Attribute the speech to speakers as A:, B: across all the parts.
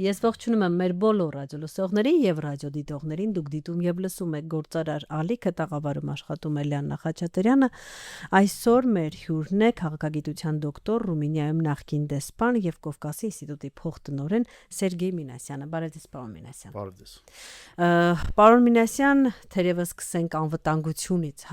A: Ես ողջունում եմ մեր բոլոր ռադիոլսողներին եւ ռադիոդիտողներին։ Դուք դիտում եւ լսում եք Գործարար Ալիքը, տաղավարում աշխատում է Լիաննա Խաչատրյանը։ Այսօր մեր հյուրն է քաղաքագիտության դոկտոր, Ռումինիայում նախկին դեսպան եւ Կովկասի ինստիտուտի փոխտնօրեն Սերգեյ Մինասյանը։ Բարև ձեզ, պարոն Մինասյան։
B: Բարև ձեզ։
A: Պարոն Մինասյան, թերևս սկսենք անվտանգությունից,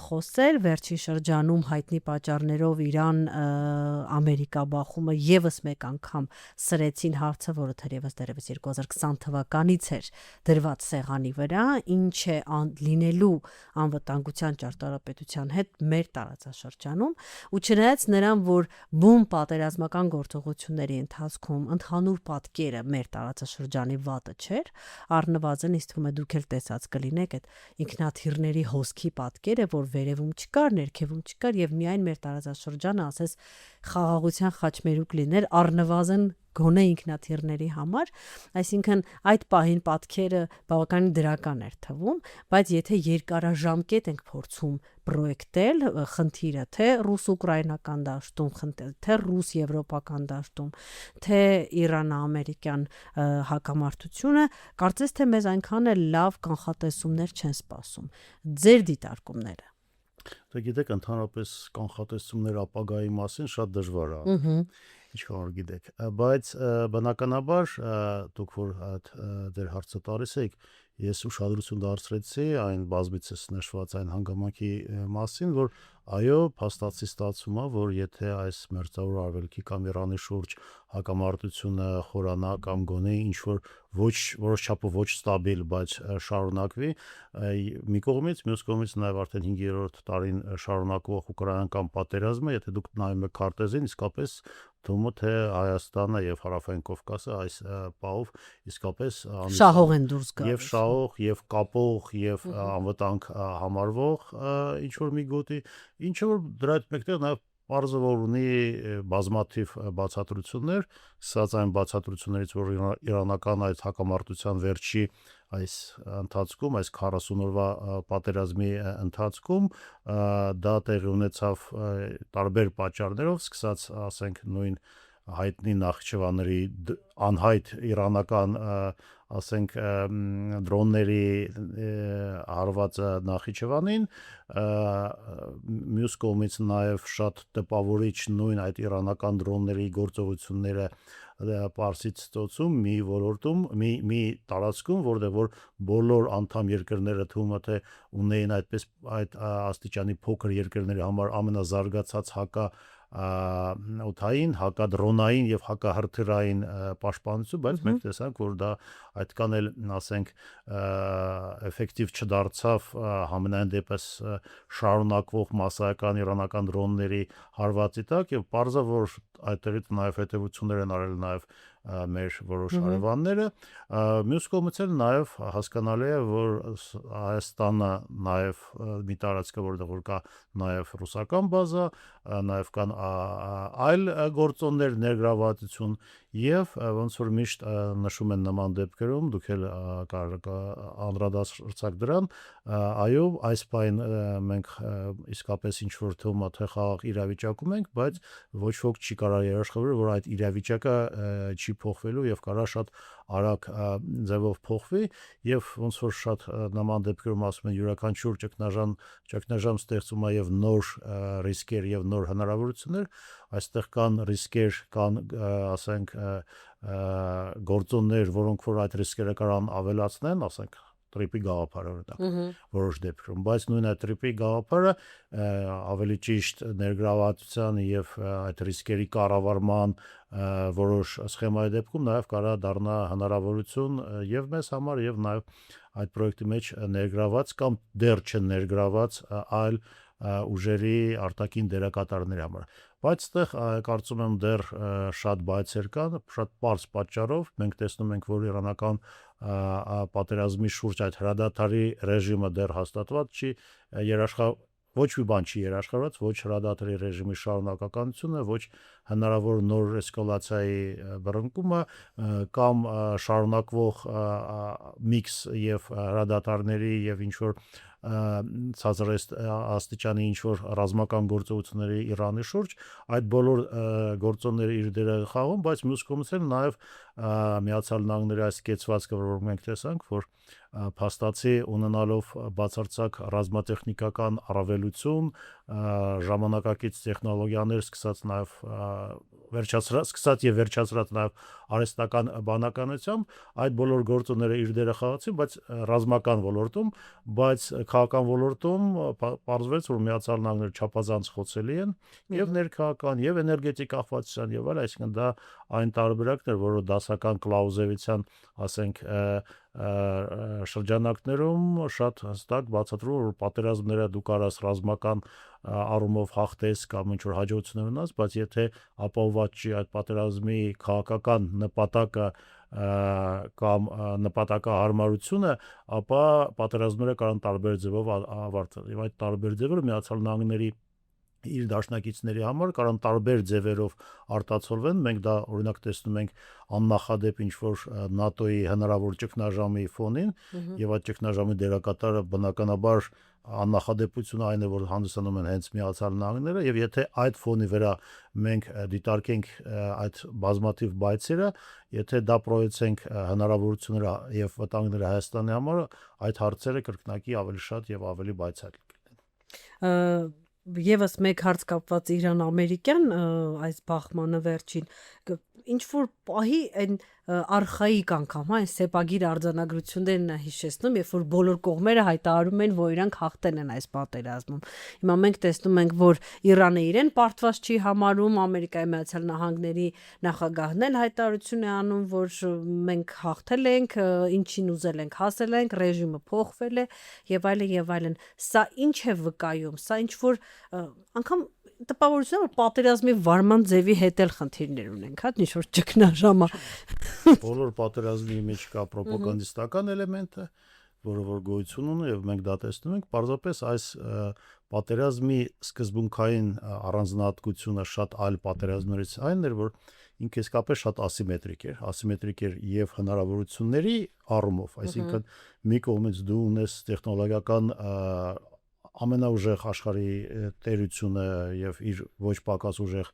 A: խոսել վերջին շրջանում հայտնի պատճառներով Իրան-Ամերիկա բախումը եւս մեկ անգամ սրեցին հարցը, որը թերևս դեռևս 2020 թվականից էր դրված սեղանի վրա, ինչ է լինելու անվտանգության ճարտարապետության հետ մեր տարածաշրջանում, ու չնայած նրան, որ բուն պատերազմական գործողությունների ընթացքում ընդհանուր պատկերը մեր տարածաշրջանի վատը չէր, առնվազն ինձ թվում է դուք էլ տեսած կլինեք այդ ինքնաթիռների հոսքի պատկերը, որ վերևում չկար, ներքևում չկար եւ միայն մեր տարածաշրջանը, ասես խաղաղության խաչմերուկ լիներ, առնվազն գոնե ինքնաթիռների համար, այսինքն այդ պահին պատկերը բավականին դրական էր թվում, բայց եթե երկարաժամկետ ենք փորձում պրոյեկտել խնդիրը, թե ռուս-ուկրաինական դաշտում, թե ռուս-եվրոպական դաշտում, թե Իրան-ամերիկյան հակամարտությունը, կարծես թե մեզ այնքան էլ լավ կանխատեսումներ չեն սպասում։ Ձեր դիտարկումները։
B: Դե գիտեք, ընդհանրապես կանխատեսումներ ապագայի մասին շատ դժվար է։ Ինչքան որ գիտեք, բայց բնականաբար դուք որ դեր հարցը տալիս եք, ես ուշադրություն դարձրեցի այն բազմիցս նշված այն հանգամանքի մասին, որ այո, փաստացի ստացվում է, որ եթե այս մերձավոր արևելքի կամ Իրանի շուրջ հակամարտությունը խորանա կամ գոնե ինչ որ որոշ չափով ոչ ստաբիլ, բայց շարունակվի, մի կողմից, մյուս կողմից նաև արդեն 5-րդ տարին շարունակվող ուկրաինական պատերազմը, եթե դուք նայում եք քարտեզին, իսկապես թվում է թե Հայաստանը եւ Հարավային Կովկասը այս պահով իսկապես
A: շահող են դուրս գալիս։
B: Եվ շահող, եւ կապող, եւ անվտանգ համարվող ինչ որ մի գոտի, ինչը որ դրա հետ մեկտեղ նաեւ Պարզը որ ունի բազմաթիվ բացատրություններ, սա այն բացատրություններից, որ իրանական այդ հակամարտության վերջի այս ընթացքում, այս 40 օրվա պատերազմի ընթացքում դա տեղի ունեցավ տարբեր պատճառներով, սկսած ասենք նույն հայտնի Նախիջևանների անհայտ իրանական ասենք դրոնների հարվածը Նախիջևանին, մյուս կողմից նաև շատ տպավորիչ նույն այդ իրանական դրոնների գործողությունները Պարսից ծոցում մի ոլորտում, մի տարածքում, որտեղ որ բոլոր անդամ երկրները թվում է թե ունեին այդպես այդ աստիճանի փոքր երկրների համար ամենազարգացած օդային, հակադրոնային եւ հակահրթիռային պաշտպանություն, բայց մենք տեսանք, որ դա այդքան էլ ասենք էֆեկտիվ չդարձավ համենայն դեպս շարունակվող մասսայական իրանական դրոնների հարվածի տակ եւ պարզա որ այդտեղից նաեւ հետեւություններ են արել նաեւ մեր որոշ հարևանները, մյուս կողմից էլ նաև հասկանալի է, որ Հայաստանը նաև մի տարածք է, որտեղ որ կա նաև ռուսական բազա, նաև կան այլ գործոններ ներգրավվածություն եւ ոնց որ միշտ նշում են նման դեպքերում, դուք էլ անդրադարձրացաք դրան, այո, այս բան մենք իսկապես ինչ որ թվում է թե խաղաղ իրավիճակում ենք, բայց ոչ ոք չի կարող երաշխավորել, որ այդ իրավիճակը չի փոխվելու եւ կարա շատ արագ ձևով փոխվի եւ ոնց որ շատ նման դեպքերում ասում են յուրաքանչյուր ճգնաժամ ստեղծում է եւ նոր ռիսկեր եւ նոր հնարավորություններ, այստեղ կան ռիսկեր, կան ասենք գործոններ, որոնք որ այդ ռիսկերը կարան ավելացնեն, ասենք տրիպի գաղափարը օրինակ որոշ դեպքերում, բայց նույն այդ տրիպի գաղափարը ավելի ճիշտ ներգրավվածության եւ այդ ռիսկերի կառավարման որոշ սխեմայի դեպքում նաեւ կարա դառնա հնարավորություն եւ մեզ համար եւ նաեւ այդ պրոյեկտի մեջ ներգրաված կամ դեռ չներգրաված այլ ուժերի արտաքին դերակատարների համար, բայց այդտեղ կարծում եմ դեռ շատ բայցեր կան, շատ պարզ պատճառով մենք տեսնում ենք, որ իրանական պատերազմի շուրջ այդ հրադադարի ռեժիմը դեռ հաստատված չի, ոչ մի բան չի երաշխավորված, ոչ հրադադարի ռեժիմի շարունակականությունը, ոչ հնարավոր նոր էսկալացիայի բռնկումը կամ շարունակվող միքս եւ հրադադարների եւ ինչ որ ցածր աստիճանի ինչ որ ռազմական գործողությունների Իրանի շուրջ այդ բոլոր գործոնները իր դերը խաղում, բայց մյուս կողմից էլ նաեւ Միացյալ Նահանգների այս կեցվածքը, որ մենք տեսանք, որ փաստացի ունենալով բացարձակ ռազմատեխնիկական առավելություն, ժամանակակից տեխնոլոգիաներ սկսած նաեւ վերջացրած նաեւ արհեստական բանականությամբ այդ բոլոր գործոնները իր դերը խաղացին, բայց ռազմական ոլորտում, բայց քաղաքական ոլորտում պարզվեց, որ Միացյալ Նահանգները չափազանց խոցելի են եւ ներքաղաքական եւ էներգետիկ աղբատության եւ այլ, այսինքն դա այն տարբերակն էր, որը դասական կլաուզևիցյան, ասենք, շրջանակներում շատ հստակ բացատրում որ պատերազմները դու կարաս ռազմական առումով հաղթես կամ ինչ որ հաջողություններ ունենաս, բայց եթե ապահովված չի այդ պատերազմի քաղաքական նպատակը կամ նպատակահարմարությունը, ապա պատերազմները կարող տարբեր ձևով ավարտվել։ Եվ այդ տարբեր ձևերը Միացյալ Նահանգների իր դաշնակիցների համար կարող տարբեր ձևերով արտացոլվեն, մենք դա օրինակ տեսնում ենք աննախադեպ ինչ որ ՆԱՏՕ-ի հնարավոր ճգնաժամի ֆոնին, եւ այդ ճգնաժամի դերակատարը բնականաբար աննախադեպությունը այն է, որ հանդիսանում են հենց Միացյալ Նահանգները, եւ եթե այդ ֆոնի վրա մենք դիտարկենք այդ բազմաթիվ բայցերը, եթե դա պրոյեկցենք հնարավորությունները եւ վտանգները Հայաստանի համար, այդ հարցերը կրկնակի ավելի շատ եւ ավելի բայցակի
A: կլինեն։ Եվս մեկ հարց կապված Իրան-ամերիկյան այս բախմանը վերջին ինչ որ պահի այն արխայիկ անգամ, հա, այն սեպագիր արձանագրություններն է հիշեցնում, երբ որ բոլոր կողմերը հայտարարում են, որ իրանք հաղթել են այս պատերազմում։ Հիմա մենք տեսնում ենք, որ Իրանը իրեն պարտված չի համարում, Ամերիկայի Միացյալ Նահանգների նախագահն էլ հայտարարություն է անում, որ մենք հաղթել ենք, ինչին ուզել ենք հասել ենք, ռեժիմը փոխվել է եւ այլն եւ այլն։ Սա ինչ է վկայում, սա ինչ որ անգամ տպավորություն է, որ պատերազմի վարման ձևի հետ էլ խնդիրներ ունենք, հա, ինչ որ ճգնաժամը։
B: Բոլոր պատերազմի մեջ կա պրոպագանդիստական էլեմենտը, որը որ գոյություն ունի եւ մենք դա տեսնում ենք, պարզապես այս պատերազմի սկզբունքային առանձնահատկությունը շատ այլ պատերազմներից այն էր, որ ինքը իսկապես շատ ասիմետրիկ էր եւ հնարավորությունների առումով, այսինքն մի կողմից դու ունես տեխնոլոգիական ամենաուժեղ աշխարհի տերությունը եւ իր ոչ պակաս ուժեղ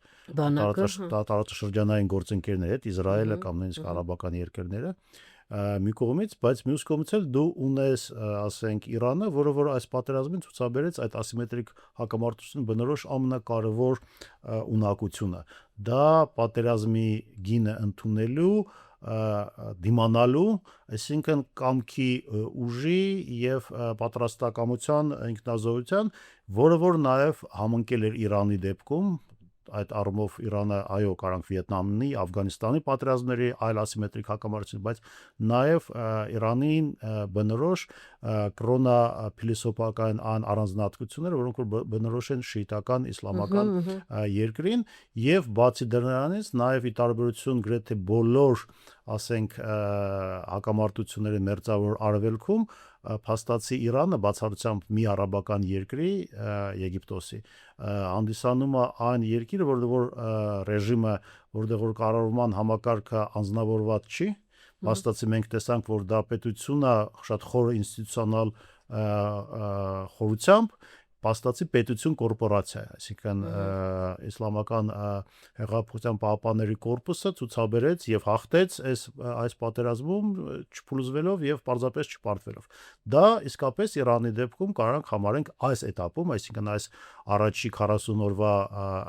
B: տարածաշրջանային գործընկերներ հետ Իսրայելը կամ նույնիսկ արաբական երկրները մի կողմից, բայց մյուս կողմից էլ դու ունես, ասենք, Իրանը, որը որ այս պատերազմին ցուցաբերեց այդ ասիմետրիկ հակամարտությունը բնորոշ ամենակարևոր ունակությունը։ Դա պատերազմի գինը ընդունելու դիմանալու, այսինքն կամքի ուժի եւ պատրաստակամության ինքնազոհության, որը որ նաեւ համընկել էր Իրանի դեպքում, այդ առումով Իրանը այո կարանք Վիետնամի, Աֆղանստանի պատերազմների այլ ասիմետրիկ հակամարտություն, բայց նաեւ Իրանին բնորոշ կրոնա փիլիսոփական առանձնահատկությունները, որոնք որ բնորոշ են շիիտական իսլամական երկրին եւ բացի դրանից նաեւ ի տարբերություն գրեթե բոլոր, ասենք, հակամարտությունների մերձավոր արևելքում փաստացի Իրանը բացառությամբ մի արաբական երկրի Եգիպտոսի հանդիսանում է այն երկիրը, որտեղ որ ռեժիմը, որտեղ որ կառավարման համակարգը անձնավորված չի, փաստացի մենք տեսանք, որ դա պետությունը շատ խորը ինստիտուցիոնալ խորությամբ փաստացի պետություն կորպորացիա է, այսինքն իսլամական հեղափոխության պահապանների կորպուսը ցուցաբերեց եւ հաղթեց այս պատերազմում չփլուզվելով եւ պարզապես չպարտվելով։ Դա իսկապես Իրանի դեպքում կարանք համարենք այս этаպում, այսինքն այս առաջի 40 օրվա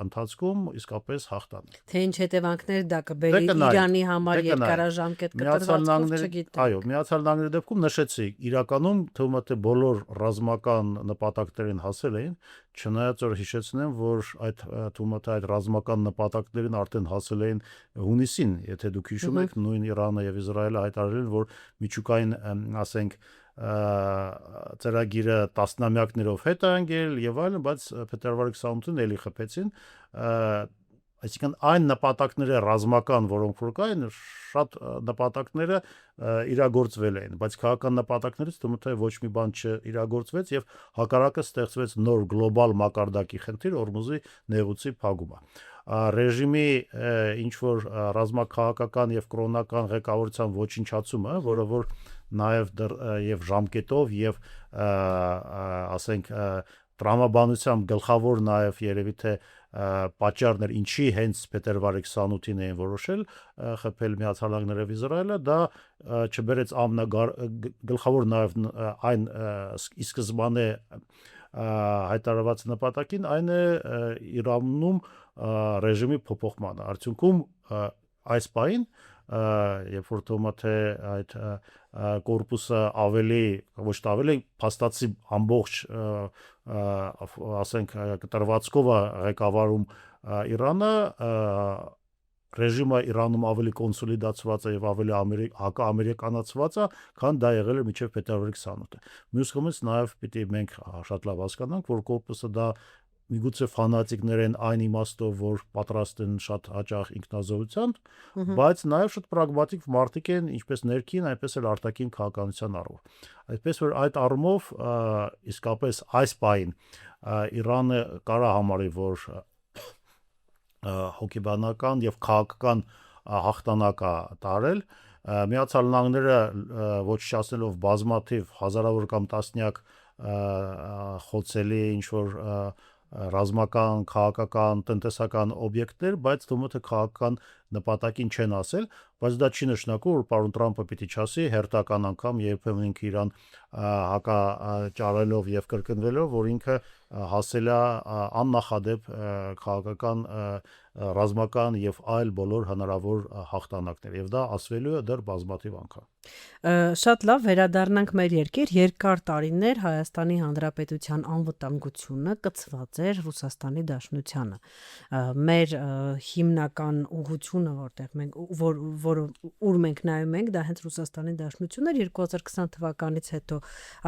B: ընթացքում իսկապես հաղթան։
A: Թե ինչ հետևանքներ դա կբերի Իրանի համար երկարաժամկետ կտրվածքով չգիտեմ։
B: Այո, Միացյալ Նահանգների դեպքում նշեցի, իրականում թվում է թե բոլոր ռազմական նպատակներին հասել էին, չնայած որ հիշեցնեմ, որ այդ թվում է թե այդ ռազմական նպատակներին արդեն հասել էին հունիսին, եթե դուք հիշում եք, նույն Իրանը եւ Իսրայելը հայտարարել են, որ միջուկային, ասենք, ծրագիրը տասնամյակներով հետ է ընկել եւ այլն, բայց փետրվարի 28-ին էլի խփեցին, այսինքն այն նպատակները ռազմական, որոնք որ կային, շատ նպատակները իրագործվել էին, բայց քաղաքական նպատակներից թվում է թե ոչ մի բան չիրագործվեց եւ հակառակը ստեղծվեց նոր գլոբալ մակարդակի խնդիր Օրմուզի նեղուցի փակումը։ ռեժիմի ինչ որ ռազմաքաղաքական եւ կրոնական ղեկավարության ոչնչացումը, որը որ նաեւ եւ ժամկետով եւ ասենք տրամաբանությամբ գլխավոր նաեւ երևի թե պատճառներ ինչի հենց փետրվարի 28-ին էին որոշել խփել Միացյալ Նահանգները եւ Իսրայելը, դա չբերեց գլխավոր նաեւ այն ի սկզբանե հայտարարված նպատակին, այն է Իրանում ռեժիմի փոփոխմանը։ Արդյունքում այս պահին երբ որ թվում է թե այդ կորպուսը ավելի ոչ թե ավելի փաստացի ամբողջ ասենք կտրվածքով է ղեկավարում Իրանը, ռեժիմը Իրանում ավելի կոնսոլիդացված է եւ ավելի հակաամերիկանացված է, քան դա եղել է մինչեւ փետրվարի 28-ը։ Մյուս կողմից նաեւ պիտի մենք շատ լավ հասկանանք, որ կորպուսը դա միգուցե ֆանատիկներ են այն իմաստով, որ պատրաստ են շատ հաճախ ինքնազոհության, բայց նաև շատ պրագմատիկ մարդիկ են, ինչպես ներքին, այնպես էլ արտաքին քաղաքականության առումով։ Այդպես որ այդ առումով իսկապես այս պահին Իրանը կարա համարի, որ հոգեբանական եւ քաղաքական հաղթանակ է տարել, Միացյալ Նահանգները ոչնչացնելով բազմաթիվ հազարավոր կամ տասնյակ խոցելի ինչ որ ռազմական, քաղաքական, տնտեսական օբյեկտներ, բայց թվում է թե քաղաքական նպատակին չեն ասել, բայց դա չի նշանակում, որ պարոն Տրամփը պիտի չասի հերթական անգամ երբեմն ինքը Իրան հակաճարելով եւ կրկնվելով, որ ինքը հասել է աննախադեպ քաղաքական, ռազմական եւ այլ բոլոր հնարավոր հաղթանակներ եւ դա ասվելու է դեռ բազմաթիվ անգամ։
A: Շատ լավ, վերադառնանք մեր երկիր, երկար տարիներ Հայաստանի Հանրապետության անվտանգությունը կցված էր Ռուսաստանի Դաշնությանը։ Մեր հիմնական ուղղությունը, որտեղ մենք ուր մենք նայում ենք, դա հենց Ռուսաստանի Դաշնությունն էր 2020 թվականից հետո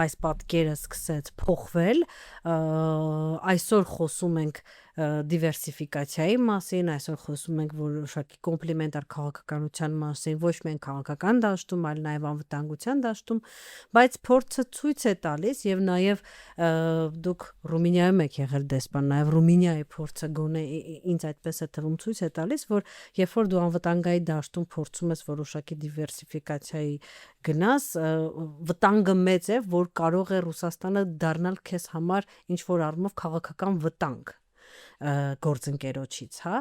A: այս պատկերը սկսեց փոխվել, այսօր խոսում ենք դիվերսիֆիկացիայի մասին, այսօր խոսում ենք որոշակի կոմպլիմենտար քաղաքականության մասին, ոչ միայն քաղաքական դաշտում, այլ նաև անվտանգության դաշտում, բայց փորձը ցույց է տալիս եւ նաև դուք Ռումինիայում եք եղել դեսպան, նաև Ռումինիայի փորձը գոնե ինձ այդպես է թվում ցույց է տալիս, որ երբ որ դու անվտանգայի դաշտում փորձում ես որոշակի դիվերսիֆիկացիայի գնաս, վտանգը մեծ է, որ կարող է Ռուսաստանը դառնալ քեզ համար ինչ որ առումով քաղաքական վտանգ գործընկերոջից, հա,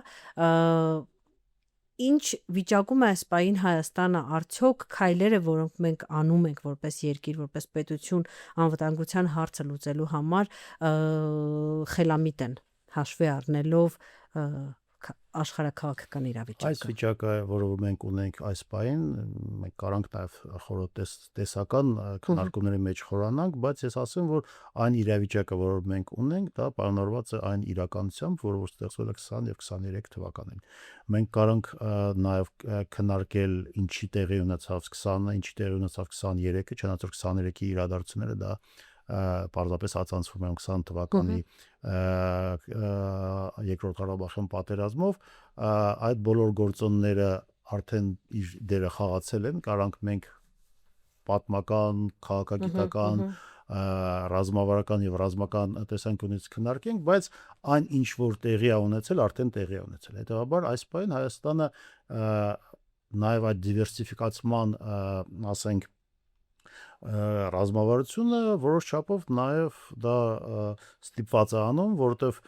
A: ինչ վիճակում է այս պահին Հայաստանը, արդյոք քայլերը, որոնք մենք անում ենք որպես երկիր, որպես պետություն անվտանգության հարցը լուծելու համար խելամիտ են, հաշվի առնելով աշխարհաքաղաքական իրավիճակը։
B: Այս վիճակը, որը մենք ունենք այս պահին, մենք կարանք նաև խորհրդես տեսական քննարկումների մեջ խորանանք, բայց ես ասեմ, որ այն իրավիճակը, որը մենք ունենք, դա պայմանավորված է այն իրականությամբ, որը ստեղծվել է 20 եւ 23 թվականին։ Մենք կարանք նաև քննարկել ինչի տեղի ունեցավ 20-ը, ինչի տեղի ունեցավ 23-ը, չնայած 23-ի իրադարձությունները դա պարզապես հացանցվում են 20 թվականի երկրորդ Ղարաբաղյան պատերազմով, այդ բոլոր գործոնները արդեն իր դերը խաղացել են, կարանք մենք պատմական, քաղաքագիտական, ռազմավարական եւ ռազմական տեսանկյունից քննարկենք, բայց այն ինչ որ տեղի է ունեցել, արդեն տեղի է ունեցել։ Հետևաբար այս պահին Հայաստանը նաեւ այդ դիվերսիֆիկացման, ասենք ռազմավարությունը որոշ չափով նաև դա ստիպված է անում, որովհետև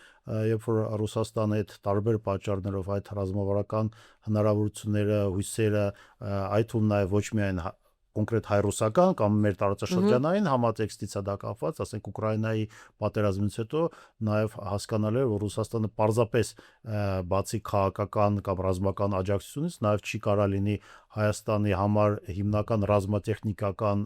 B: երբ որ Ռուսաստանը այդ տարբեր պատճառներով այդ ռազմավարական հնարավորությունները, հույսերը, այդ թվում նաև ոչ միայն կոնկրետ հայ-ռուսական կամ մեր տարածաշրջանային համատեքստից է դա կապված, ասենք Ուկրաինայի պատերազմից հետո նաև հասկանալի է, որ Ռուսաստանը պարզապես բացի քաղաքական կամ ռազմական աջակցությունից նաև չի կարա լինի Հայաստանի համար հիմնական ռազմատեխնիկական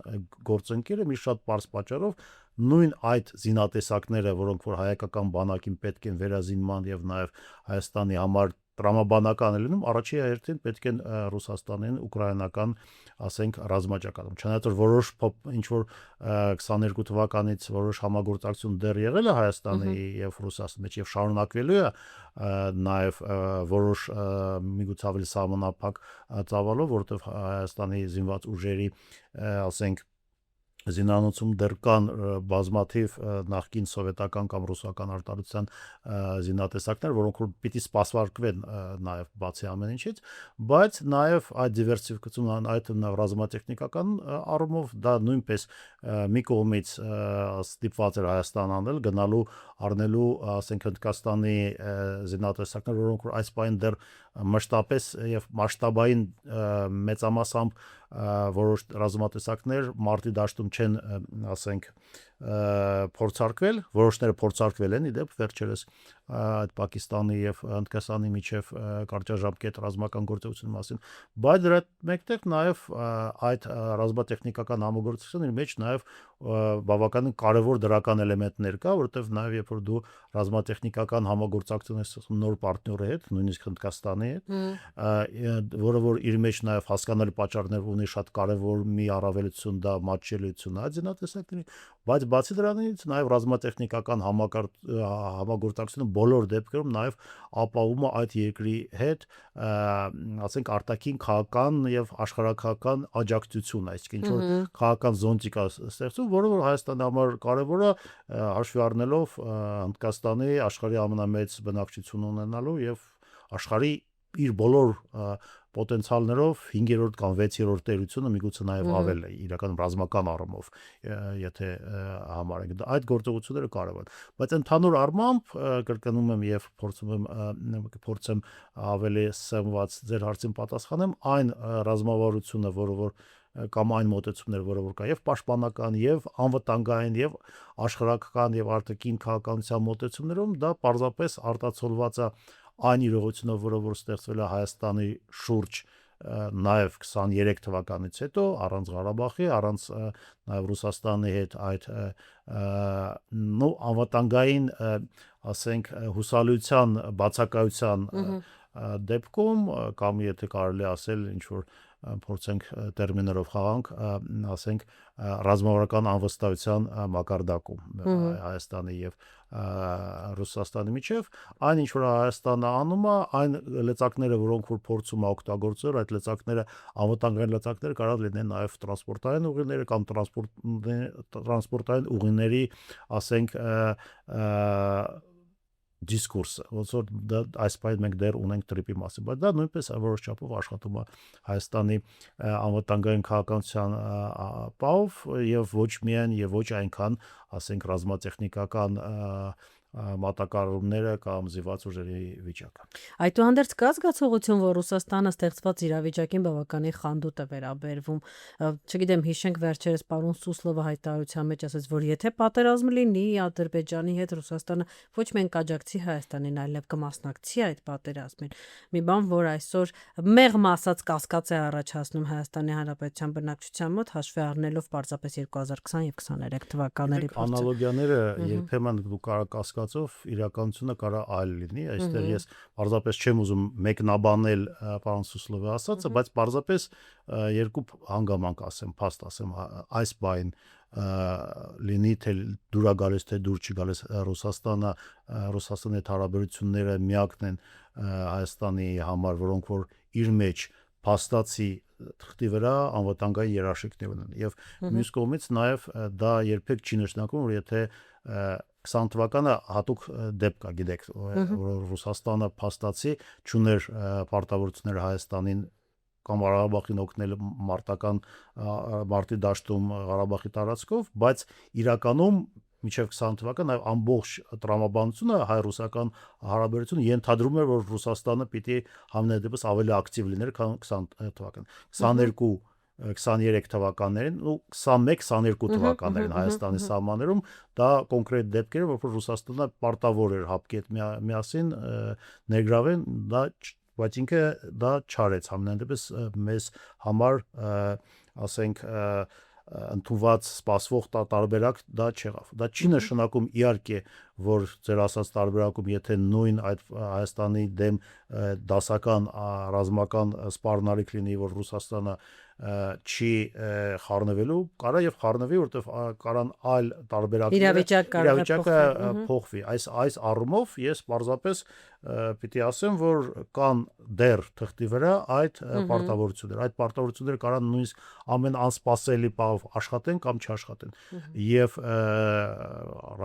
B: գործընկերը մի շատ պարզ պատճառով նույն այդ զինատեսակները, որոնք որ հայկական բանակին պետք են վերազինման եւ նաև Հայաստանի համար տրամաբանական լինում, առաջի հերթին պետք են Ռուսաստանին ուկրաինական, ասենք, ռազմաճակատում։ Չնայած որ որոշ ինչ որ 22 թվականից որոշ համագործակցություն դեռ եղել է Հայաստանի եւ Ռուսաստանի մեջ եւ շարունակվելու է նաեւ որոշ միգուցե ավելի սահմանափակ ծավալով, որովհետեւ Հայաստանի զինված ուժերի, ասենք, զինանոցում դեռ կան բազմաթիվ նախկին սովետական կամ ռուսական արտադրության զինատեսակներ, որոնք որ պիտի սպասարկվեն նաև բացի ամեն ինչից, բայց նաև այդ դիվերսիֆիկացիան, այդ ռազմատեխնիկական առումով դա նույնպես մի կողմից ստիպված էր Հայաստան անել, գնալու առնելու, ասենք Հնդկաստանի զինատեսակներ, որոնք որ այս պայն դեռ մշտապես եւ մասշտաբային մեծամասամբ որոշ ռազմատեսակներ մարտի դաշտում չեն, ասենք, փորձարկվել, որոշները փորձարկվել են իդեպ վերջերս այդ Պակիստանի եւ Հնդկաստանի միջև կարճաժամկետ ռազմական գործողության մասին, բայց դրա մեկտեղ նաեւ այդ ռազմատեխնիկական համագործակցության մեջ նաեւ բավականին կարևոր դրական էլեմենտներ կա, որովհետեւ նաեւ երբ որ դու ռազմատեխնիկական համագործակցություն ես նոր պարտների հետ, նույնիսկ Հնդկաստանի հետ, որը որ իր մեջ նաեւ հասկանալի պատճառներ ունի շատ կարևոր մի առավելություն դա մատչելիությունն է զինատեսակների, բայց բացի դրանից նաև ռազմատեխնիկական համագործակցությունը բոլոր դեպքերում նաև ապահովում է այդ երկրի հետ, ասենք արտաքին քաղաքական եւ աշխարհակահական աջակցություն, այսինքն ինչ որ քաղաքական զոնտիկա ստեղծում, որը որ Հայաստանի համար կարևոր է հաշվի առնելով Հնդկաստանի աշխարհի ամենամեծ բնակչություն ունենալու եւ աշխարհի իր բոլոր պոտենցիալներով 5-րդ կամ 6-րդ տերությունը միգուցե նաև ավել է իրական ռազմական առումով, եթե համարենք դա այդ գործողությունները կարևոր են, բայց ընդհանուր առմամբ կրկնում եմ եւ փորձեմ ավելի սեմված ձեր հարցին պատասխանեմ, այն ռազմավարությունը, որը որ կամ այն մոտեցումներ, որը որ կա եւ պաշտպանական եւ անվտանգային եւ աշխարհակական եւ արտաքին քաղաքականության մոտեցումներում դա պարզապես արտացոլված է այն իրողությունով, որը որ ստեղծվել է Հայաստանի շուրջ նաև 23 թվականից հետո առանց Ղարաբաղի, առանց նաև Ռուսաստանի հետ այդ անվտանգային, ասենք, հուսալիության բացակայության դեպքում կամ եթե կարելի ասել ինչ որ փորձենք տերմիներով խաղանք, ասենք ռազմավարական անվստահության մակարդակում Հայաստանի եւ Ռուսաստանի միջև, այն ինչ որ Հայաստանը անում է, այն լծակները, որոնք որ փորձում է օգտագործել, այդ լծակները անվտանգային լծակները կարող լինեն նաև տրանսպորտային ուղիները կամ տրանսպորտային ուղիների, ասենք, դիսկուրսը, ոնց որ դա այս պահին մենք դեռ ունենք տրիպի մասին, բայց դա նույնպես որոշ չափով աշխատում է Հայաստանի անվտանգային քաղաքականության ապահով եւ ոչ միայն եւ ոչ այնքան, ասենք, ռազմատեխնիկական մատակարարումները կամ զինված ուժերի վիճակը։
A: Այդուհանդերձ կա զգացողություն, որ Ռուսաստանը ստեղծված իրավիճակին բավականին խանդուտ է վերաբերվում։ Չգիտեմ, հիշենք վերջերս պարոն Սուսլովը հայտարարության մեջ ասաց, որ եթե պատերազմ լինի Ադրբեջանի հետ, Ռուսաստանը ոչ միայն կաջակցի Հայաստանին, այլև կմասնակցի այդ պատերազմին։ Մի բան, որ այսօր մեղմ ասած կասկած է առաջացնում Հայաստանի Հանրապետության բնակչության մոտ, հաշվի առնելով պարզապես 2020 եւ 23 թվականների փորձը։
B: Անալոգիաները երբեմն դու կարող կասկածով իրականությունը կարա այլ լինի, այստեղ ես պարզապես չեմ ուզում մեկնաբանել պարոն Սուսլովի ասածը, բայց պարզապես երկու հանգամանք ասեմ, փաստ ասեմ, այս բային լինի թե դուր է գալիս թե դուր չի գալիս Ռուսաստանի հետ հարաբերությունները միակն են Հայաստանի համար, որոնք որ իր մեջ փաստացի թղթի վրա անվտանգային երաշխիքներ ունեն եւ մյուս կողմից նաեւ դա երբեք չի նշանակում, որ եթե 20 թվականը հատուկ դեպք է, գիտեք, որ Ռուսաստանը փաստացի չուներ պարտավորություններ Հայաստանին կամ Ղարաբաղին օգնել մարտական մարտի դաշտում Ղարաբաղի տարածքով, բայց իրականում մինչև 20 թվական այլ ամբողջ տրամաբանությունը հայ-ռուսական հարաբերությունը ենթադրում էր, որ Ռուսաստանը պիտի համենայնդեպս ավելի ակտիվ լիներ, քան 20 թվական։ 23 թվականներին ու 21-22 թվականներին Հայաստանի սահմաններում դա կոնկրետ դեպքեր, որ Ռուսաստանը պարտավոր էր հապկետ միասին ներգրավեն, դա բայց ինքը դա չարեց համենայնդեպս մեզ համար, ասենք, ընդունված սպասվող տարբերակ դա չեղավ։ Դա չի նշանակում իհարկե, որ ձեր ասած տարբերակում, եթե նույն այդ Հայաստանի դեմ դասական ռազմական սպառնալիք լինի, որ Ռուսաստանը չի խառնվելու, կարա եւ խառնվի, որտեվ կարան այլ
A: Իրավիճակը
B: փոխվի։ Այս առումով ես պարզապես պիտի ասեմ, որ կան դեռ թղթի վրա այդ պարտավորությունները։ Այդ պարտավորությունները կարան նույնիսկ ամեն անսպասելի բավ աշխատեն կամ չաշխատեն։ Եվ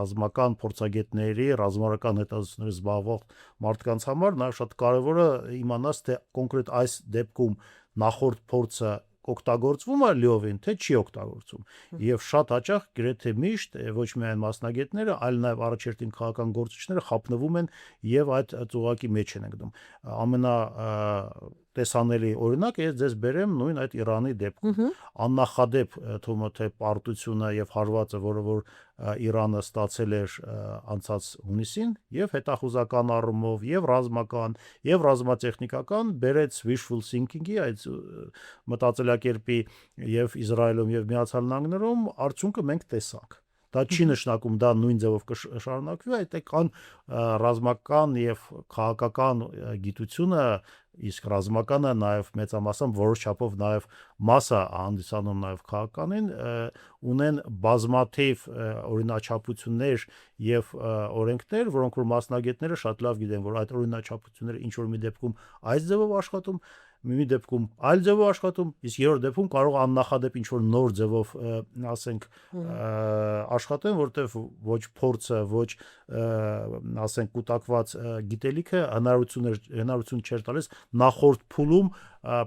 B: ռազմական փորձագետների, ռազմական հետազոտությունների զբաղվող մարդկանց համար նաև շատ կարևոր է իմանալ, թե կոնկրետ այս դեպքում նախորդ փորձը օգտագործվում է լիովին, թե չի օգտագործվում։ Եվ շատ հաճախ գրեթե միշտ ոչ միայն մասնագետները, այլ նաև առաջերտին քաղաքական գործիչները խափնվում են եւ այդ ծուղակի մեջ են ընկնում։ Ամենա տեսանելի օրինակ ես ձեզ բերեմ նույն այդ Իրանի դեպքում։ Աննախադեպ թվում է թե պարտությունը եւ հարվածը, որը որ Իրանը ստացել էր անցած հունիսին եւ հետախուզական առումով եւ ռազմական եւ ռազմատեխնիկական բերեց wishful thinking-ի այդ մտածելակերպի եւ Իսրայելում եւ Միացյալ Նահանգներում արդյունքը մենք տեսանք։ Դա չի նշանակում դա նույն ձևով կշարունակվի, այդ կան ռազմական եւ քաղաքական գիտությունը, իսկ ռազմականը նաեւ մեծամասամբ որոշ չափով նաեւ մասը հանդիսանում նաեւ քաղաքականին ունեն բազմաթիվ օրինաչափություններ եւ օրենքներ, որոնք որ մասնագետները շատ լավ գիտեն, որ այդ օրինաչափությունները ինչ որ մի դեպքում այս ձևով աշխատում, մի դեպքում այլ ձևով աշխատում, իսկ երրորդ դեպքում կարող աննախադեպ ինչ որ նոր ձևով ասենք աշխատեն, որտեղ ոչ փորձը, ոչ ասենք կուտակված գիտելիքը հնարավորություն չէր տալիս նախորդ փուլում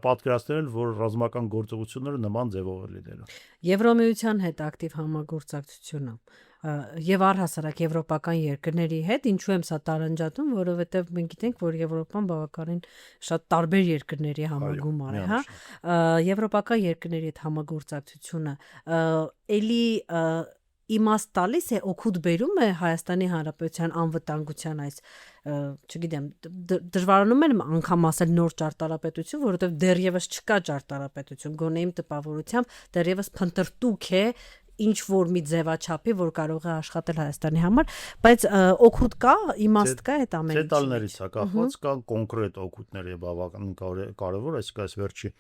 B: պատկերացնել, որ ռազմական գործողությունները նման ձևով լինելու։
A: Եվրոմիության հետ ակտիվ համագործակցությունը եւ առհասարակ եվրոպական երկրների հետ, ինչու եմ սա տարանջատում, որովհետեւ մենք գիտենք, որ Եվրոպան բավականին շատ տարբեր երկրների համագումար է, հա։ Եվրոպական երկրների հետ համագործակցությունը էլի իմաստ տալիս է, օգուտ բերում է Հայաստանի Հանրապետության անվտանգության այս, չգիտեմ, դժվարանում եմ անգամ ասել նոր ճարտարապետություն, որովհետև դեռևս չկա ճարտարապետություն, գոնե իմ տպավորությամբ դեռևս փնտրտուք է ինչ որ մի ձևաչափի, որ կարող է աշխատել Հայաստանի համար, բայց օգուտ կա, իմաստ կա այդ ամենից։
B: Դետալներից է կախված, կան կոնկրետ օգուտներ եւ բավականին կարևոր, այսինքն այս վերջի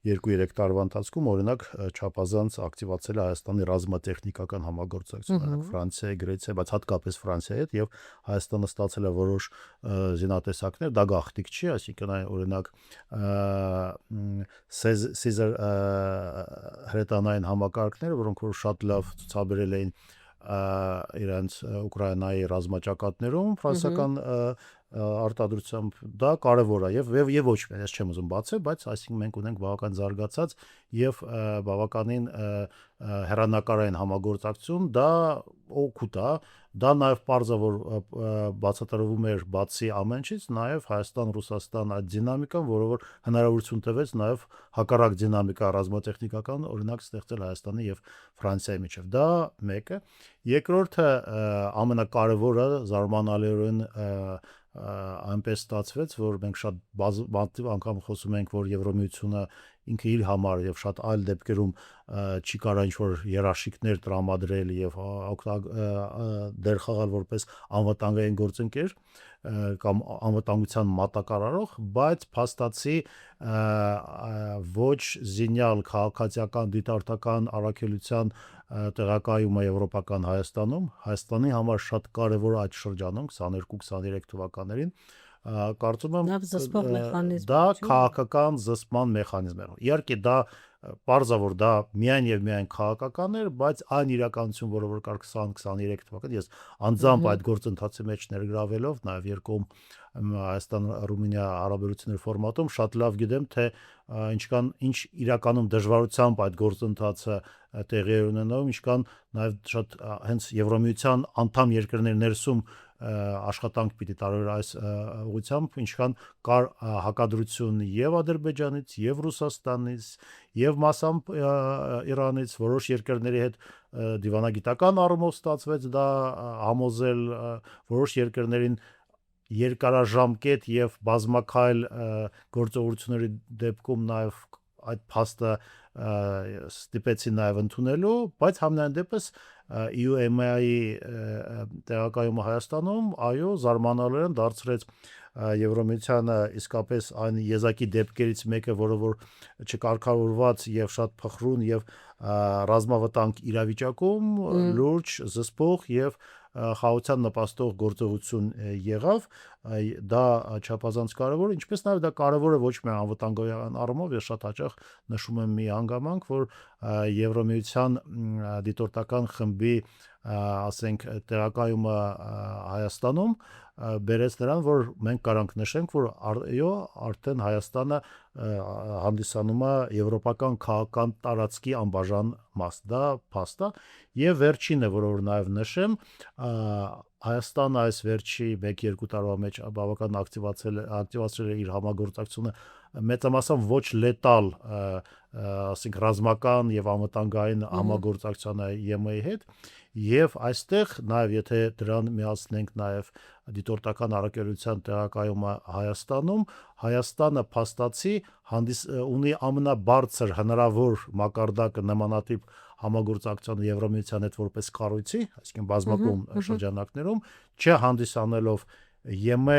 B: 2-3 տարվա ընթացքում օրինակ չափազանց ակտիվացել է Հայաստանի ռազմատեխնիկական համագործակցությունը Ֆրանսիայի, Գրեցիայի, բայց հատկապես Ֆրանսիայի հետ եւ Հայաստանը ստացել է որոշ զինատեսակներ, դա գաղտնիք չի, այսինքն օրինակ Caesar հրետանային համակարգները, որոնք որ շատ լավ ցուցաբերել էին իրանց Ուկրաինայի ռազմաճակատներում ֆրանսիական արտադրությամբ դա կարևոր է եւ ոչ միայն ես չեմ ուզում բացել, բայց այսինքն մենք ունենք բավական զարգացած եւ բավականին հեռանկարային համագործակցություն, դա օգուտ է, դա նաեւ բարձր որ բացատրվում էր բացի ամենից, նաեւ Հայաստան-Ռուսաստան այդ դինամիկան, որը որ հնարավորություն տվեց նաեւ հակառակ դինամիկա ռազմատեխնիկական օրինակ ստեղծել Հայաստանի եւ Ֆրանսիայի միջեւ։ Դա մեկը, երկրորդը ամենակարևորը զարմանալիորեն այնպես ստացվեց, որ մենք շատ բազմաթիվ անգամ խոսում ենք, որ Եվրոմիությունը ինքը իր համար եւ շատ այլ դեպքերում չի կարող ինչ-որ երաշխիքներ տրամադրել եւ դեր խաղալ որպես անվտանգային գործընկեր կամ անվտանգության մատակարարող, բայց փաստացի ոչ զինյալ քաղաքացիական դիտորդական առաքելության տեղակայումը եվրոպական Հայաստանում Հայաստանի համար շատ կարևոր այդ շրջանում 22-23 թվականներին կարծում եմ դա քաղաքական զսպման մեխանիզմ է։ Իհարկե դա պարզավոր դա միայն եւ միայն քաղաքական էր, բայց այն իրականություն, որը որ կար 20-23 թվականին, ես անձամբ այդ գործընթացի մեջ ներգրավելով նաեւ երկում Հայաստան-Ռումինիա հարաբերությունների ֆորմատում շատ լավ գիտեմ, թե ինչ իրականում դժվարությամբ այդ գործընթացը տեղի է ունենում, ինչքան նաեւ շատ հենց Եվրոմիության անդամ երկրների ներսում աշխատանք պիտի տարվեր այս ուղղությամբ, ինչքան կար հակադրություն եւ Ադրբեջանից, եւ Ռուսաստանից, եւ մասամբ Իրանից, որոշ երկրների հետ դիվանագիտական առումով ստացվեց դա համոզել, որոշ երկրներին երկարաժամկետ եւ բազմակայլ գործողությունների դեպքում նաեւ այդ փաստը ստիպեցին նաեւ ընդունելու, բայց համենայն դեպս EUMA-ի տեղակայումը Հայաստանում, այո, զարմանալիորեն դարձրեց Եվրոմիությանը իսկապես այն եզակի դեպքերից մեկը, որը որ չկարգավորված եւ շատ փխրուն եւ ռազմավտանգ իրավիճակում լուրջ զսպող եւ խաղաղության նպաստող գործողություն եղավ, դա չափազանց կարևոր, ինչպես նաև դա կարևոր է ոչ միայն անվտանգության առումով, ես շատ հաճախ նշում եմ մի հանգամանք, որ Եվրոմիության դիտորդական խմբի ասենք տեղակայումը Հայաստանում բերեց նրան, որ մենք կարանք նշենք, որ այո, արդեն Հայաստանը հանդիսանում է եվրոպական քաղաքական տարածքի անբաժան մաս, դա փաստ է, եւ վերջինը, որ նաև նշեմ, Հայաստանը այս վերջի 1-2 տարվա մեջ բավական ակտիվացրել է իր համագործակցությունը մեծամասամբ ոչ լետալ, ասենք ռազմական եւ անվտանգային համագործակցությունը ԵՄ-ի հետ եւ այստեղ նաեւ եթե դրան միացնենք նաեւ դիտորդական առաքելության տեղակայումը Հայաստանում, Հայաստանը փաստացի ունի ամենաբարձր հնարավոր մակարդակը նմանատիպ համագործակցության Եվրոմիության հետ որպես կառույցի, այսինքն բազմակողմ շրջանակներում, չհանդիսանելով ԵՄ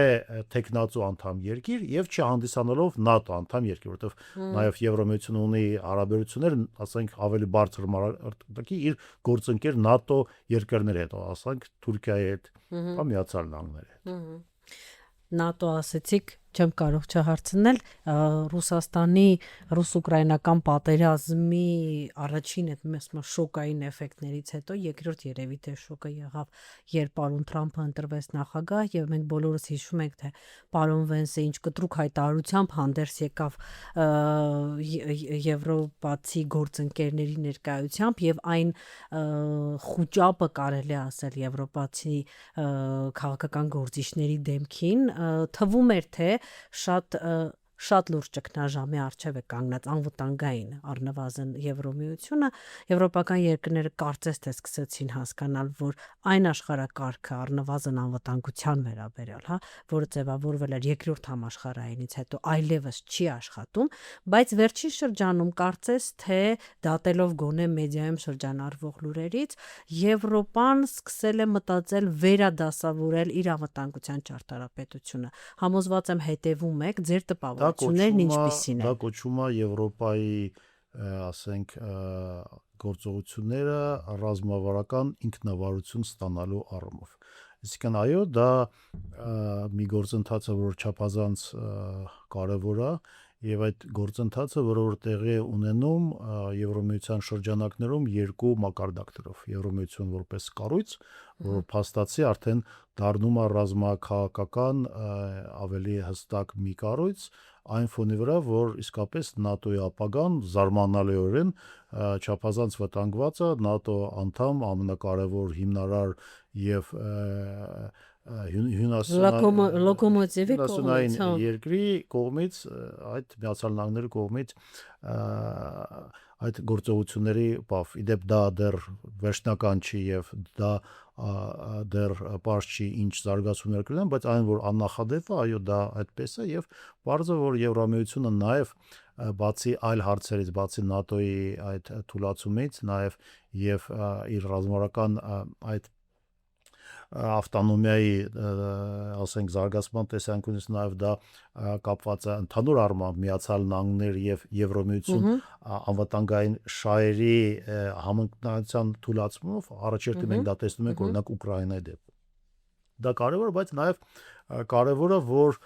B: տեխնացու անդամ երկիր եւ չհանդիսանալով ՆԱՏՕ անդամ երկիր, որովհետեւ նաեւ Եվրոմիությունը ունի հարաբերություններ, ասենք ավելի բարձր մակարդակի իր գործընկեր ՆԱՏՕ երկրների հետ, ասենք Թուրքիայի հետ, կամ Միացյալ Նահանգների հետ։
A: ՆԱՏՕ ասեցիք, չեմ կարող չհարցնել, Ռուսաստանի ռուս-ուկրաինական պատերազմի առաջին այդ շոկային էֆեկտներից հետո երկրորդ երևի թե շոկը եղավ, երբ պարոն Թրամփը ընտրվեց նախագահ եւ մենք բոլորս հիշում ենք, թե պարոն Վենսը ինչ կտրուկ հայտարարությամբ հանդերձ եկավ եվրոպացի գործընկերների ներկայությամբ եւ այն խուճապը կարելի ասել եվրոպացի քաղաքական գործիչների դեմքին թվում էր, թե շատ լուրջ ճգնաժամի առջև է կանգնած անվտանգային առնվազն Եվրոմիությունը, եվրոպական երկրները կարծես թե սկսեցին հասկանալ, որ այն աշխարհակարգը առնվազն անվտանգության վերաբերյալ, որը ձևավորվել էր երկրորդ համաշխարհայինից հետո այլևս չի աշխատում, բայց վերջին շրջանում կարծես թե դատելով գոնե մեդիայում շրջանառվող լուրերից, Եվրոպան սկսել է մտածել վերադասավորել իր անվտանգության ճարտարապետությունը։ Համոզված եմ հետևում եք, ձեր տպավորություններն ինչպիսին են։
B: Դա կոչվում է Եվրոպայի, ասենք, գործողությունները ռազմավարական ինքնավարություն ստանալու առումով։ Այսինքն այո, դա մի գործընթաց է, որ չափազանց կարևոր է, եւ այդ գործընթացը, որը որ տեղի է ունենում Եվրոմիության շրջանակներում երկու մակարդակներով։ Եվրոմիություն որպես կառույց, որ փաստացի արդեն դառնում է ռազմաքաղաքական ավելի հստակ մի կառույց, այն ֆոնի վրա, որ իսկապես ՆԱՏՕ-ի ապագան զարմանալիորեն չափազանց վտանգված է, ՆԱՏՕ անդամ ամենակարևոր հիմնարար եւ հյուսիսային երկրի կողմից, այդ Միացյալ Նահանգների կողմից այդ գործողությունների բավ, իդեպ դա դեռ վերջնական չի եւ դա դեռ պարզ չի ինչ զարգացումներ կլինեն, բայց այն որ աննախադեպ է, այո, դա այդպես է եւ բարձր որ Եվրոմիությունը նաեւ բացի այլ հարցերից, բացի ՆԱՏՕ-ի այդ թուլացումից, նաեւ եւ իր ռազմավարական այդ ավտոնոմիայի, ասենք, զարգացման տեսանկյունից նաև դա կապված է ընդհանուր առմամբ Միացյալ Նահանգներ եւ Եվրոմիություն անվտանգային շահերի համընկնության թուլացումով առաջերտի մենք դա տեսնում ենք օրինակ Ուկրաինայի դեպքում։ Դա կարևոր է, բայց նաև կարևոր է, որ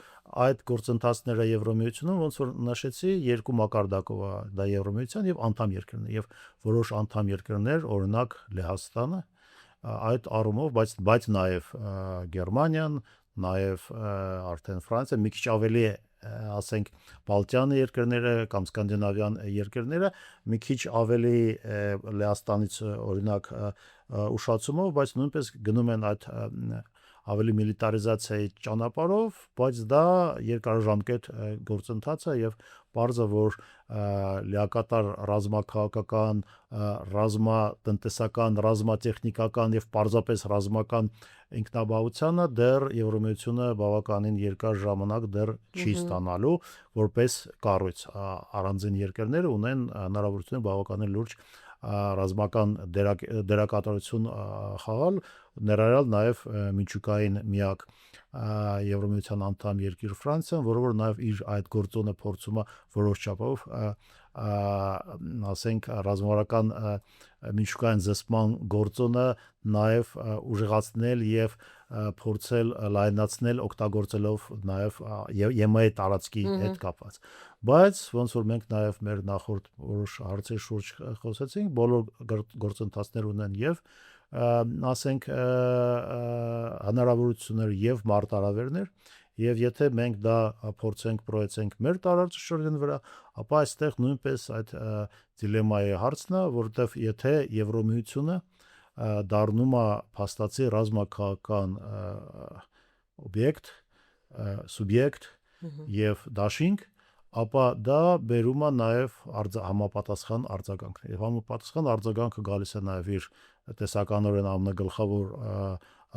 B: այդ գործընթացները Եվրոմիությունում ոնց որ նշեցի, երկու մակարդակով է դա Եվրոմիության եւ անդամ երկրներ եւ որոշ անդամ երկրներ, օրինակ Լեհաստանը այդ առումով, բայց նաև Գերմանիան, նաև արդեն Ֆրանսիա, մի քիչ ավելի ասենք Բալտյան երկրները կամ սկանդինավյան երկրները մի քիչ ավելի Լեհաստանից օրինակ ուշացումով, բայց նույնպես գնում են այդ ավելի միլիտարիզացիայի ճանապարհով, բայց դա երկարաժամկետ գործընթաց է եւ բարձր որ լիակատար ռազմաքաղաքական, ռազմատնտեսական, ռազմատեխնիկական եւ պարզապես ռազմական ինքնաբավությունը դեռ Եվրոմիությունը բավականին երկար ժամանակ դեռ չի ստանալու որպես կառույց։ Առանձին երկրները ունեն հնարավորություն բավականին լուրջ ռազմական դերակատարություն խաղալ, ներառյալ նաև միջուկային միակ Եվրոմիության անդամ երկիր Ֆրանսիան, որը որ նաև իր այդ գործոնը փորձում է որոշ չափով ասենք ռազմավարական միջուկային զսպման գործոնը նաև ուժեղացնել եւ փորձել լայնացնել օգտագործելով նաև ԵՄ-ի տարածքի հետ կապված։ Բայց ոնց որ մենք նաև մեր նախորդ որոշ հարցերի շուրջ խոսեցինք, բոլոր գործընթացներ ունեն եւ ասենք հնարավորություններ եւ մարտահրավերներ եւ եթե մենք դա փորձենք պրոյեկցենք մեր տարածաշրջանի վրա, ապա այստեղ նույնպես այդ դիլեմայի հարցն է, որովհետեւ եթե Եվրոմիությունը դառնում է փաստացի ռազմաքաղաքական օբյեկտ, սուբյեկտ եւ դաշինք, ապա դա բերում է նաև համապատասխան արձագանքներ։ Եվ համապատասխան արձագանքը գալիս է նաև իր տեսականորեն ամենագլխավոր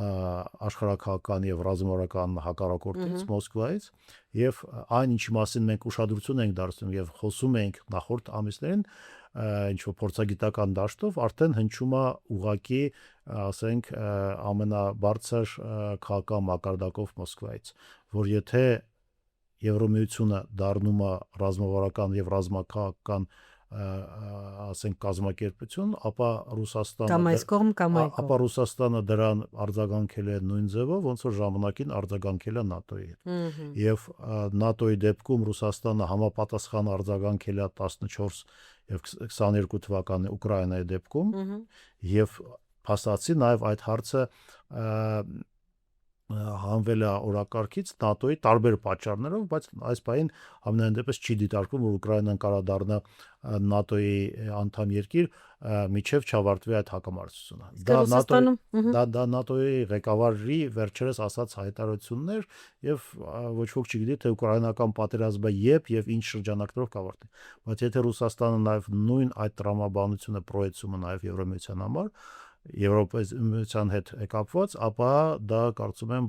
B: աշխարհաքաղաքական եւ ռազմավարական հակառակորդից Մոսկվայից եւ այն ինչի մասին մենք ուշադրություն ենք դարձնում եւ խոսում ենք նախորդ ամիսներին ինչ որ փորձագիտական դաշտով արդեն հնչում է ուղակի ասենք ամենաբարձր քաղաքական մակարդակով Մոսկվայից, որ եթե Եվրոմիությունը դառնում է ռազմավարական եւ ռազմաքաղաքական ասենք կազմակերպություն, ապա Ռուսաստանը
A: կամ այս կողմ կամ այն կողմ,
B: ապա Ռուսաստանը դրան արձագանքել է նույն ձևով, ոնց որ ժամանակին արձագանքել է ՆԱՏՕ-ի հետ։ Եվ ՆԱՏՕ-ի դեպքում Ռուսաստանը համապատասխան արձագանքել է 14 եւ 22 թվականի Ուկրաինայի դեպքում, եւ փաստացի նաեւ այդ հարցը հանվել է օրակարգից ՆԱՏՕ-ի տարբեր պատճառներով, բայց այս բանին ամենայն դեպս չի դիտարկվում, որ Ուկրաինան կարող դառնա ՆԱՏՕ-ի անդամ երկիր, միջև չավարտվի այդ հակամարտությունը։ Դա ՆԱՏՕ-ի ղեկավարի վերջերս ասած հայտարարություններ եւ ոչ ոք չգիտի թե ուկրաինական պատերազմը եւ ինչ շրջանակներով կավարտվի։ Բայց եթե Ռուսաստանը նաեւ նույն այդ տրամաբանությունը պրոյեկցում է նաեւ Եվրոմիության համար, Եվրոպայության հետ կապված, ապա դա կարծում եմ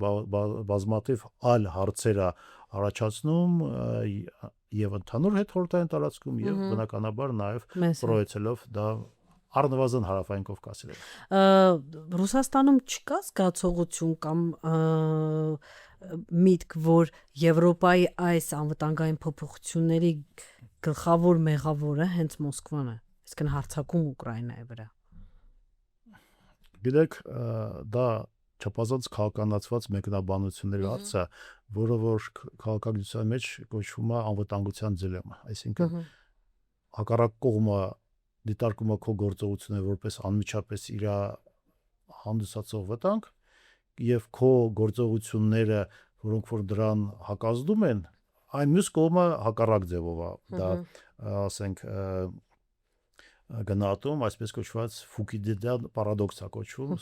B: բազմաթիվ այլ հարցեր է առաջացնում եւ ընդհանուր հետխորհրդային տարածքում եւ բնականաբար նաեւ պրոյեկցելով դա առնվազն հարավային Կովկասի։
A: Ռուսաստանում չկա զգացողություն կամ միտք, որ Եվրոպայի այս անվտանգային փոփոխությունների գլխավոր մեղավորը հենց Մոսկվան է, այսինքն հարձակում Ուկրաինայի վրա։
B: Գիտեք, դա չափազանց քաղաքականացված մեկնաբանությունների հարց է, որը որ քաղաքագիտության մեջ կոչվում է անվտանգության դիլեմա, այսինքն հակառակ կողմը դիտարկում է քո գործողությունը որպես անմիջապես իր հանդիսացող վտանգ եւ քո գործողությունները, որոնք որ դրան հակազդում են, այն մյուս կողմը հակառակ ձևով է դա ասենք գնահատում, այսպես կոչված Ֆուկիդիդյան պարադոքսա կոչվում,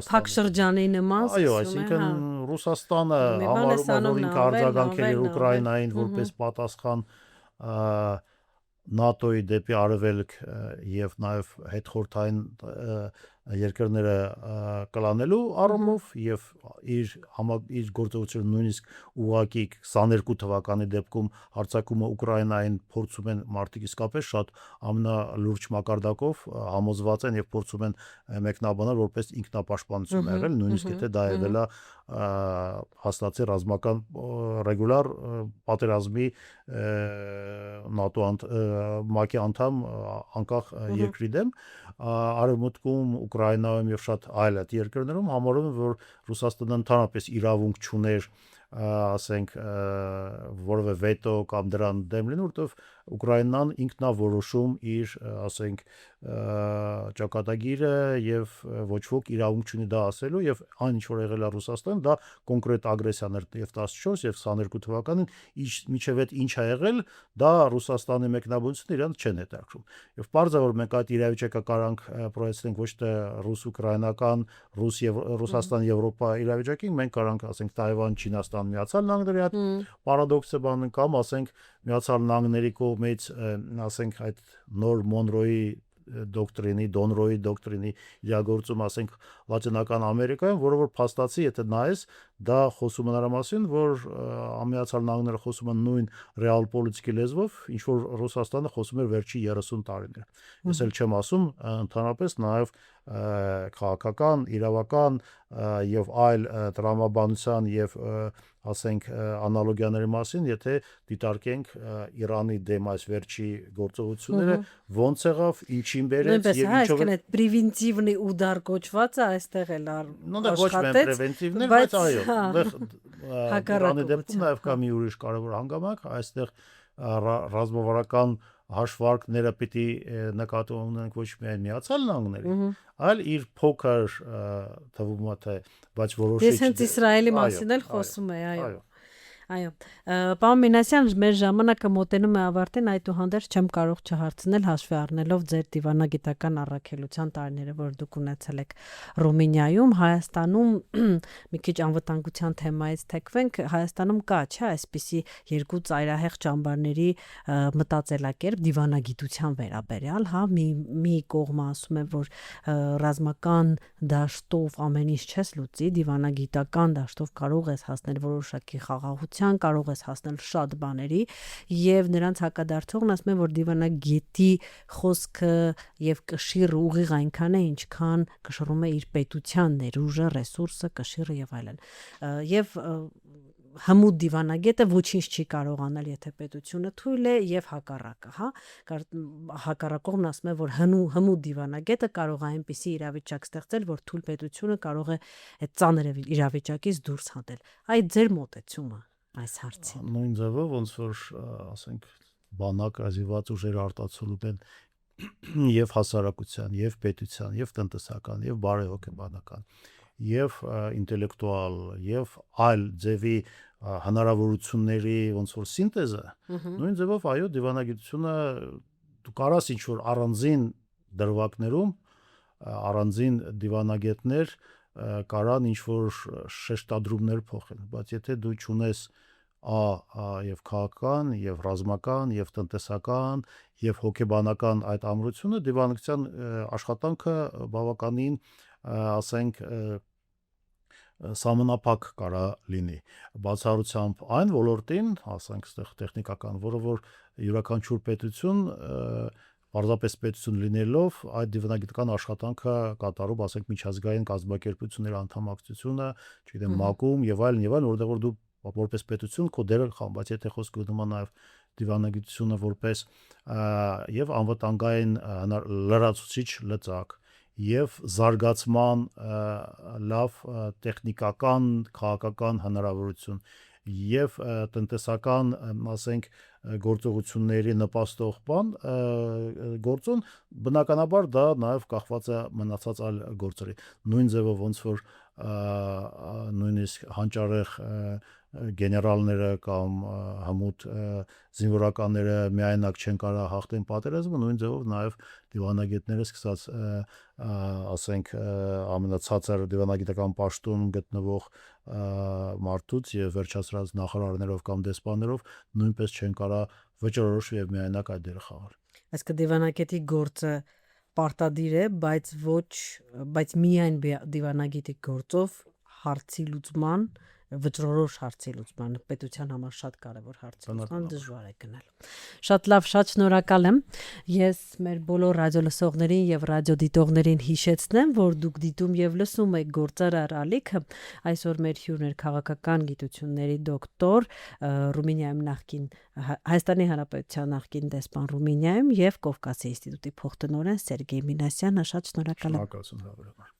A: փակ շրջանի նման։
B: Այո, այսինքն Ռուսաստանը համարում է, որ ինքը արձագանքել է Ուկրաինային որպես պատասխան ՆԱՏՕ-ի դեպի արևելք եւ նաեւ հետխորհրդային երկրները կլանելու առումով եւ իր գործողությունը նույնիսկ ուղակի 22 թվականի դեպքում հարձակումը Ուկրաինային փորձում են մարդիկ իսկապես շատ ամենալուրջ մակարդակով համոզված են եւ փորձում են մեկնաբանել որպես ինքնապաշտպանություն եղել, նույնիսկ եթե դա եղել է հաստատի ռազմական ռեգուլար պատերազմի ՆԱՏՕ ՄԱԿ-ի անդամ անկախ երկրի դեմ, արևմուտքում Ուկրաինայում եւ շատ այլ այդ երկրներում համարում են, որ Ռուսաստանը ընդհանրապես իրավունք չուներ ասենք որևէ վետո կամ դրան դեմ լինել, որովհետեւ Ուկրաինան ինքնավորոշում իր ասենք ճակատագիրը եւ ոչ ոք իրավունք չունի դա ասելու եւ այն ինչ որ եղել է Ռուսաստանում դա կոնկրետ ագրեսիան էր եւ 14 եւ 22 թվականին միջև այդ ինչ ա եղել դա Ռուսաստանի մեկնաբանությունը իրանց չեն հետաքրում եւ պարզ է որ մենք այդ իրավիճակը կարանք պրոյեկտենք ոչ թե ռուս-ուկրաինական Ռուսաստան-Եվրոպա իրավիճակին մենք կարանք ասենք Թայվան, Չինաստան, Միացյալ Նահանգների այդ պարադոքսը բանն կամ ասենք Միացյալ Նահանգների կողմից ասենք այդ նոր Մոնրոյի դոկտրինի, Դոնրոյի դոկտրինի իրագործում ասենք Լատինական Ամերիկայում, որը որ փաստացի եթե նայես, դա խոսում է նրա մասին, որ Ամերիկացի Նահանգները խոսում են նույն ռեալ պոլիտիկի լեզվով, ինչ որ Ռուսաստանը խոսում էր վերջի 30 տարիներ։ Ես էլ չեմ ասում ընդհանրապես նաև քաղաքական, իրավական եւ այլ տրամաբանության եւ ասենք անալոգիաների մասին, եթե դիտարկենք Իրանի դեմ այս վերջի գործողությունները, ոնց եղավ, ինչին բերեց
A: եւ ինչով է պրևենտիվնի ուդար կոչվածը այստեղ էլ
B: աշխատեց, պրևենտիվն էր, բայց այո, Իրանի դեպքում նաեւ կա մի ուրիշ կարևոր հանգամանք, այստեղ ռազմավարական հաշվարկները պիտի նկատի ունենք ոչ միայն Միացյալ Նահանգների, այլ իր փոքր թվում է թե բայց որոշիչ։
A: Ես հենց Իսրայելի մասին էլ խոսում եմ, այո։ Այո, պարոն Մինասյան, մեր ժամանակը մոտենում է ավարտին, այդուհանդերձ չեմ կարող չհարցնել հաշվի առնելով ձեր դիվանագիտական առաքելության տարիները, որ դուք ունեցել եք Ռումինիայում, Հայաստանում մի քիչ անվտանգության թեմայից թեքվենք, Հայաստանում կա, չէ, այսպիսի երկու ծայրահեղ ճամբարների մտածելակերպ դիվանագիտության վերաբերյալ, հա, մի կողմը ասում է, որ ռազմական դաշտով ամեն ինչ չես լուծի, դիվանագիտական դաշտով կարող ես հասնել որոշակի խաղաղության, կարող ես հասնել շատ բաների եւ նրանց հակադարձողն ասում է, որ դիվանագետի խոսքը եւ կշիռը ուղիղ այնքան է, ինչքան կշռում է իր պետության ներուժը, ռեսուրսը, կշիռը եւ այլն։ Եվ հմուտ դիվանագետը ոչինչ չի կարող անել, եթե պետությունը թույլ է եւ հակառակը, հա, հակառակողն ասում է, որ հմուտ դիվանագետը կարող է այնպիսի իրավիճակ ստեղծել, որ թույլ պետությունը կարող է այդ ծանր իրավիճակից դուրս հանել։ Այդ ձեր մոտեցումը այս հարցին։
B: Նույն ձևով ոնց որ ասենք բանակ ազիված ուժերը արտացոլում են եւ հասարակության, եւ պետության, եւ տնտեսական, եւ բարեհոգեբանական, եւ ինտելեկտուալ, եւ այլ ձևի հնարավորությունների ոնց որ սինտեզը, նույն ձևով այո դիվանագիտությունը դու կարաս ինչ որ առանձին դրվագներում առանձին դիվանագետներ կարան ինչ որ շեշտադրումներ փոխել, բայց եթե դու չունես եւ քաղաքական, եւ ռազմական, եւ տնտեսական, եւ հոգեբանական այդ ամրությունը դիվանագիտության աշխատանքը բավականին ասենք սահմանափակ կարա լինի բացառությամբ այն ոլորտին, ասենք այդտեղ տեխնիկական, որը որ յուրաքանչյուր պետություն պարզապես պետություն լինելով այդ դիվանագիտական աշխատանքը կատարում, ասենք միջազգային կազմակերպությունների անդամակցությունը, չգիտեմ, ՄԱԿ-ում եւ այլն, որտեղ որ դու որպես պետություն քո դերը խաղում, բայց եթե խոսքը գնում է նաեւ դիվանագիտությունը որպես եւ անվտանգային լրացուցիչ լծակ եւ զարգացման լավ տեխնիկական, քաղաքական հնարավորություն եւ տնտեսական, ասենք, գործողությունների նպաստող բան գործուն, բնականաբար դա նաեւ կախված է մնացած այլ գործերի։ Նույն ձևով ոնց որ նույնիսկ հանճարեղ գեներալները կամ հմուտ զինվորականները միայնակ չեն կարող հաղթեն պատերազմը, նույն ձևով նաև դիվանագետները սկսած ասենք ամենացածր դիվանագիտական պաշտոնում գտնվող մարդուց եւ վերջացրած նախարարներով կամ դեսպաններով նույնպես չեն կարող վճռորոշ եւ միայնակ այդ դերը խաղալ։
A: Այսինքն դիվանագետի գործը պարտադիր է, բայց միայն դիվանագետի գործով հարցի լուծման վճռորոշ հարցի լուծման պետության համար շատ կարևոր հարցի լուծման դժվար է գնալ։ Շատ լավ, շատ շնորհակալ եմ։ Ես մեր բոլոր ռադիոլսողներին եւ ռադիոդիտողներին հիշեցնեմ, որ դուք դիտում եւ լսում եք Գործարար ալիքը։ Այսօր մեր հյուրն էր քաղաքական գիտությունների դոկտոր, Ռումինիայում նախկին Հայաստանի Հանրապետության նախկին դեսպան Ռումինիայում եւ Կովկասի ինստիտուտի փոխտնօրեն Սերգեյ Մինասյանը։ Շատ շնորհակալ եմ։
B: Շնորհակալություն հավերժ։